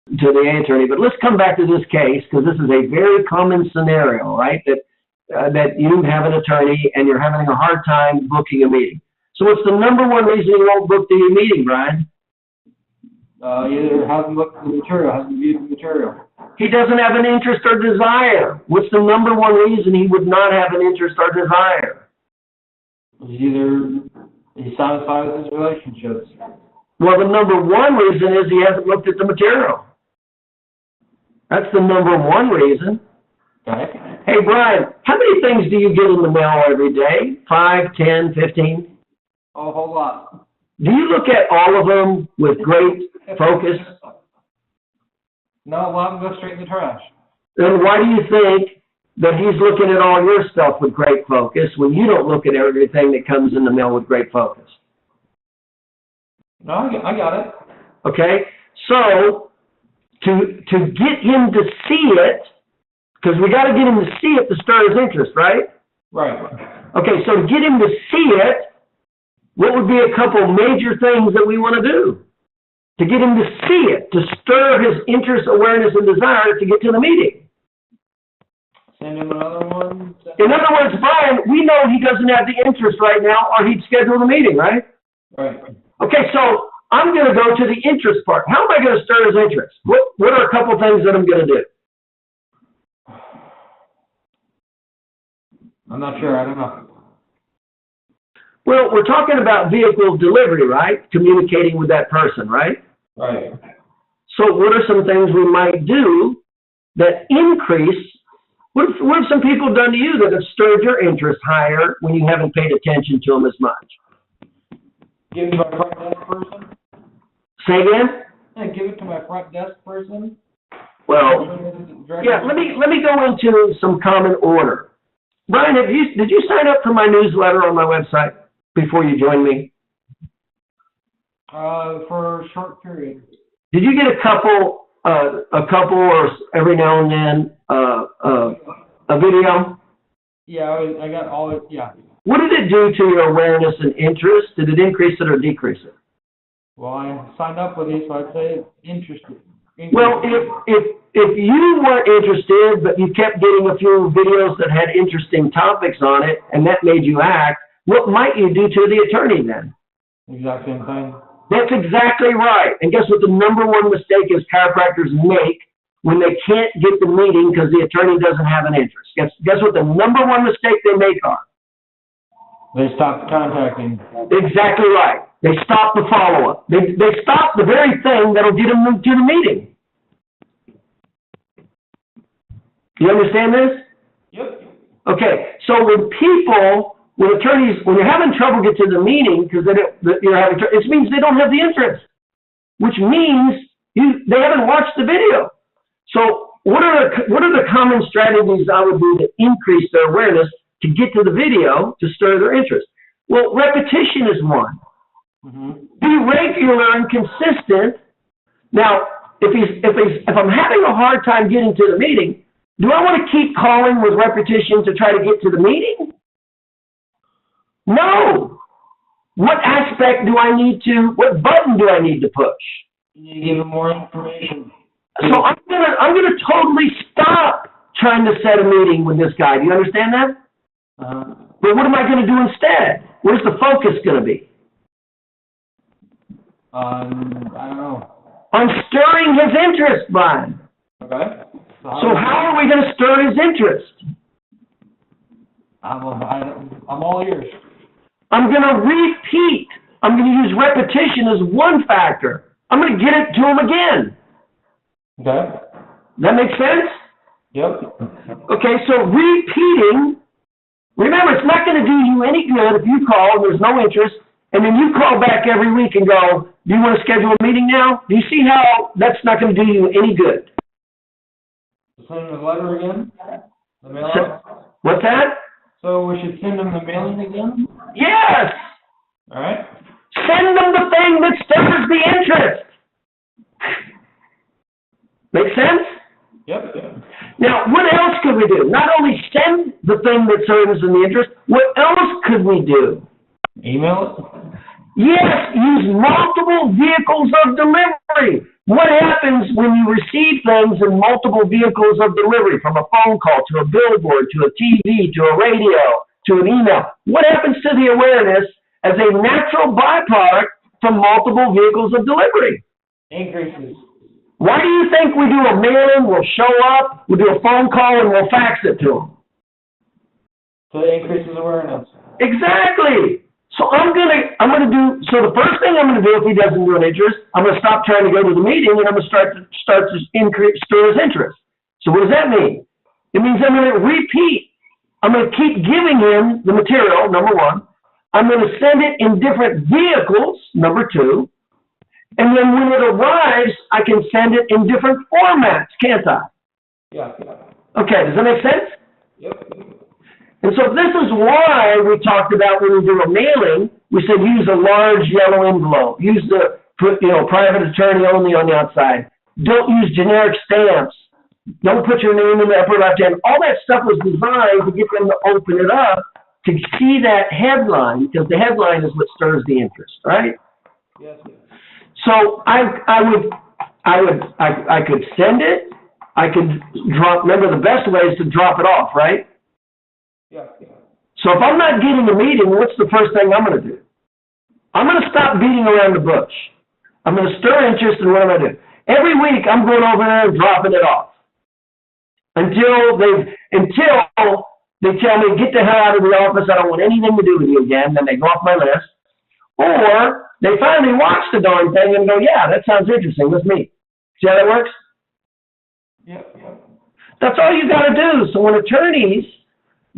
to the attorney, but let's come back to this case because this is a very common scenario, right? That you have an attorney and you're having a hard time booking a meeting. So what's the number one reason you won't book the meeting, Brian? Either hasn't looked at the material, hasn't viewed the material. He doesn't have an interest or desire. What's the number one reason he would not have an interest or desire? Either he's satisfied with his relationships. Well, the number one reason is he hasn't looked at the material. That's the number one reason. Okay. Hey, Brian, how many things do you get in the mail every day? 5, 10, 15? Oh, a whole lot. Do you look at all of them with great focus? No, a lot of them go straight in the trash. Then why do you think that he's looking at all your stuff with great focus when you don't look at everything that comes in the mail with great focus? No, I got it. Okay? So, to get him to see it, because we got to get him to see it to stir his interest, right? Right. Okay, so to get him to see it, what would be a couple major things that we want to do? To get him to see it, to stir his interest, awareness, and desire to get to the meeting. Send him another one. In other words, Brian, we know he doesn't have the interest right now or he'd schedule the meeting, right? Right. Okay, so I'm going to go to the interest part. How am I going to stir his interest? What are a couple things that I'm going to do? I'm not sure. I don't know. Well, we're talking about vehicle delivery, right? Communicating with that person, right? Right. So what are some things we might do that increase? What have some people done to you that have stirred your interest higher when you haven't paid attention to them as much? Give it to my front desk person. Say again? Yeah, give it to my front desk person. Well, yeah, let me go into some common order. Brian, did you sign up for my newsletter on my website before you joined me? For a short period. Did you get a couple or every now and then a video? Yeah, I got all it. Yeah. What did it do to your awareness and interest? Did it increase it or decrease it? Well, I signed up with you, so I'd say interested. Well, if you weren't interested, but you kept getting a few videos that had interesting topics on it, and that made you act, what might you do to the attorney then? Exact same thing. That's exactly right. And guess what the number one mistake is chiropractors make when they can't get the meeting because the attorney doesn't have an interest? Guess what the number one mistake they make are? They stopped contacting. Exactly right. They stop the follow-up. They stop the very thing that'll get them to the meeting. You understand this? Yep. Okay, so when attorneys, when you're having trouble get to the meeting because it means they don't have the interest, which means they haven't watched the video. So what are the common strategies I would do to increase their awareness to get to the video to stir their interest? Well, repetition is one. Mm-hmm. Be regular and consistent. Now, if I'm having a hard time getting to the meeting, do I want to keep calling with repetition to try to get to the meeting? No. What what button do I need to push? You need to give them more information. So I'm gonna totally stop trying to set a meeting with this guy. Do you understand that? But what am I going to do instead? Where's the focus going to be? I don't know. On stirring his interest, Brian. Okay. So how are we going to stir his interest? I'm all ears. I'm going to repeat. I'm going to use repetition as one factor. I'm going to get it to him again. Okay. That make sense? Yep. Okay, so repeating. Remember, it's not going to do you any good if you call and there's no interest, and then you call back every week and go, do you want to schedule a meeting now? Do you see how that's not going to do you any good? Send them the letter again? The mailing? What's that? So we should send them the mailing again? Yes! All right. Send them the thing that stirs the interest. Make sense? Yep. Now, what else could we do? Not only send the thing that serves in the interest, what else could we do? Email it? Yes, use multiple vehicles of delivery. What happens when you receive things in multiple vehicles of delivery, from a phone call to a billboard to a TV to a radio to an email? What happens to the awareness as a natural byproduct from multiple vehicles of delivery? Increases. Why do you think we do a mailing, we'll show up, we'll do a phone call, and we'll fax it to them? So it increases awareness. Exactly. So so the first thing I'm gonna do if he doesn't do an interest, I'm gonna stop trying to go to the meeting and I'm gonna start to stir his interest. So what does that mean? It means I'm gonna repeat. I'm gonna keep giving him the material, number one. I'm gonna send it in different vehicles, number two. And then when it arrives, I can send it in different formats, can't I? Yeah. Okay, does that make sense? Yep. And so this is why we talked about when we do a mailing, we said use a large yellow envelope. Use the private attorney only on the outside. Don't use generic stamps. Don't put your name in the upper left hand. All that stuff was designed to get them to open it up to see that headline, because the headline is what stirs the interest, right? Yes. So I could send it. I could drop. Remember, the best way is to drop it off, right? Yeah. So if I'm not getting a meeting, what's the first thing I'm going to do? I'm going to stop beating around the bush. I'm going to stir interest in what I'm going to do. Every week I'm going over there and dropping it off until they tell me, get the hell out of the office. I don't want anything to do with you again. Then they go off my list. Or they finally watch the darn thing and go, yeah, that sounds interesting. Let's meet. See how that works? Yep. That's all you got to do. So when attorneys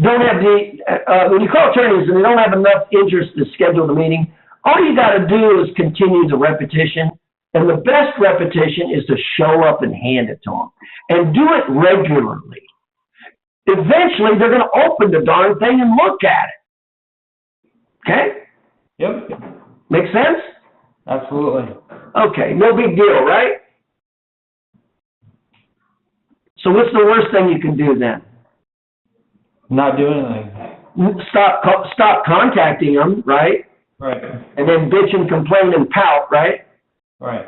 don't have when you call attorneys and they don't have enough interest to schedule the meeting, all you got to do is continue the repetition. And the best repetition is to show up and hand it to them. And do it regularly. Eventually, they're going to open the darn thing and look at it. Okay? Yep. Make sense? Absolutely. Okay, no big deal, right? So what's the worst thing you can do then? Not do anything. Stop contacting them, right? Right. And then bitch and complain and pout, right? Right.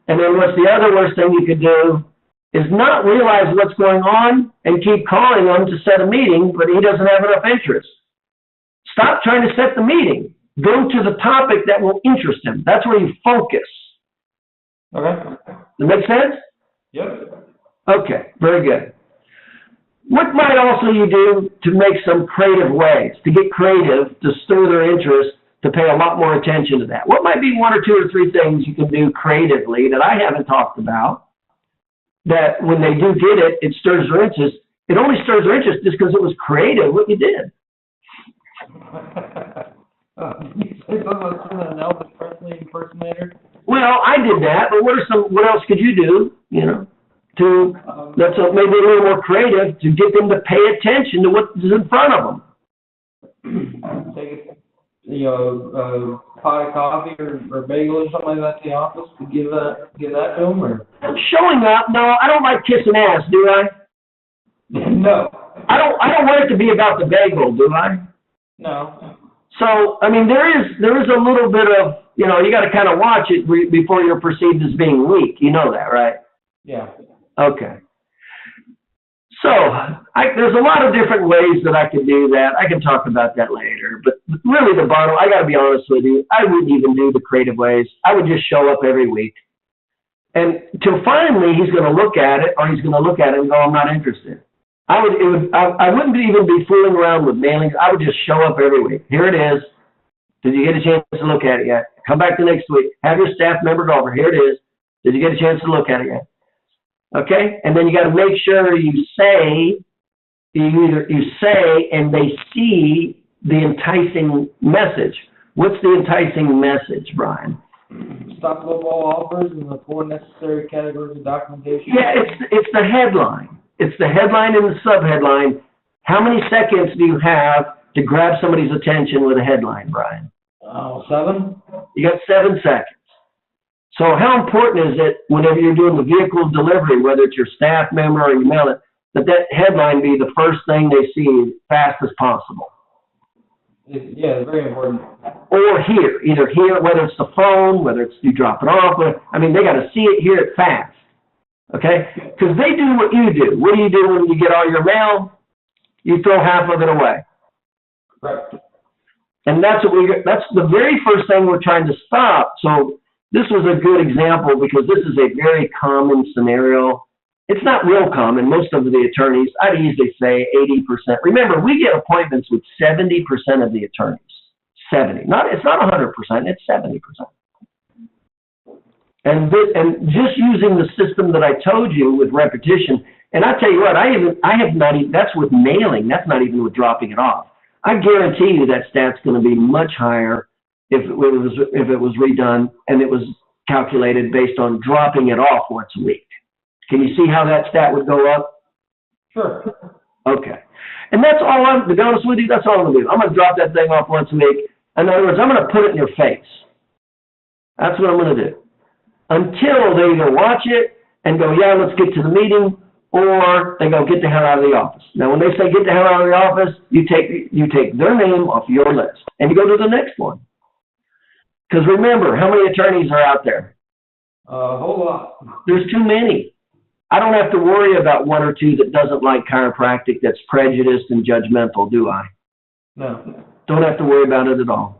And then what's the other worst thing you could do is not realize what's going on and keep calling him to set a meeting, but he doesn't have enough interest. Stop trying to set the meeting. Go to the topic that will interest him. That's where you focus. Okay. That make sense? Yep. Okay, very good. What might also you do to make some creative ways, to get creative, to stir their interest, to pay a lot more attention to that? What might be one or two or three things you can do creatively that I haven't talked about, that when they do get it, it stirs their interest? It only stirs their interest just because it was creative what you did. You say something about an Elvis Presley impersonator? Well, I did that, but what else could you do, that's maybe a little more creative to get them to pay attention to what's in front of them? Take a pot of coffee or bagel or something like that to the office to give that to them, or? Showing up, no, I don't like kissing ass, do I? No. I don't want it to be about the bagel, do I? No. So, I mean, there is a little bit of, you got to kind of watch it before you're perceived as being weak. You know that, right? Yeah. Okay. So, there's a lot of different ways that I can do that. I can talk about that later. But really, I got to be honest with you, I wouldn't even do the creative ways. I would just show up every week. And till finally he's going to look at it, or he's going to look at it and go, I'm not interested. I wouldn't even be fooling around with mailings. I would just show up every week. Here it is. Did you get a chance to look at it yet? Come back the next week. Have your staff member go over. Here it is. Did you get a chance to look at it yet? Okay? And then you got to make sure you say and they see the enticing message. What's the enticing message, Brian? Stop lowball offers and the 4 necessary categories of documentation. Yeah, it's the headline. It's the headline and the subheadline. How many seconds do you have to grab somebody's attention with a headline, Brian? 7. You got 7 seconds. So how important is it whenever you're doing the vehicle delivery, whether it's your staff member or you mail it, that headline be the first thing they see as fast as possible? Yeah, very important. Or here, either here, whether it's the phone, whether it's you drop it off, I mean, they got to see it, hear it fast. Okay? Because they do what you do. What do you do when you get all your mail? You throw half of it away. Right. And that's the very first thing we're trying to stop. So this was a good example because this is a very common scenario. It's not real common. Most of the attorneys, I'd easily say 80%. Remember, we get appointments with 70% of the attorneys. 70. It's not 100%, it's 70%. And just using the system that I told you with repetition, and I tell you what, I have not even, that's with mailing, that's not even with dropping it off. I guarantee you that stat's going to be much higher if it was redone and it was calculated based on dropping it off once a week. Can you see how that stat would go up? Sure. Okay. And that's all to be honest with you, that's all I'm going to do. I'm going to drop that thing off once a week. In other words, I'm going to put it in your face. That's what I'm going to do. Until they either watch it and go, yeah, let's get to the meeting, or they go, get the hell out of the office. Now, when they say get the hell out of the office, you take their name off your list, and you go to the next one. Because remember, how many attorneys are out there? A whole lot. There's too many. I don't have to worry about one or two that doesn't like chiropractic, that's prejudiced and judgmental, do I? No. Don't have to worry about it at all.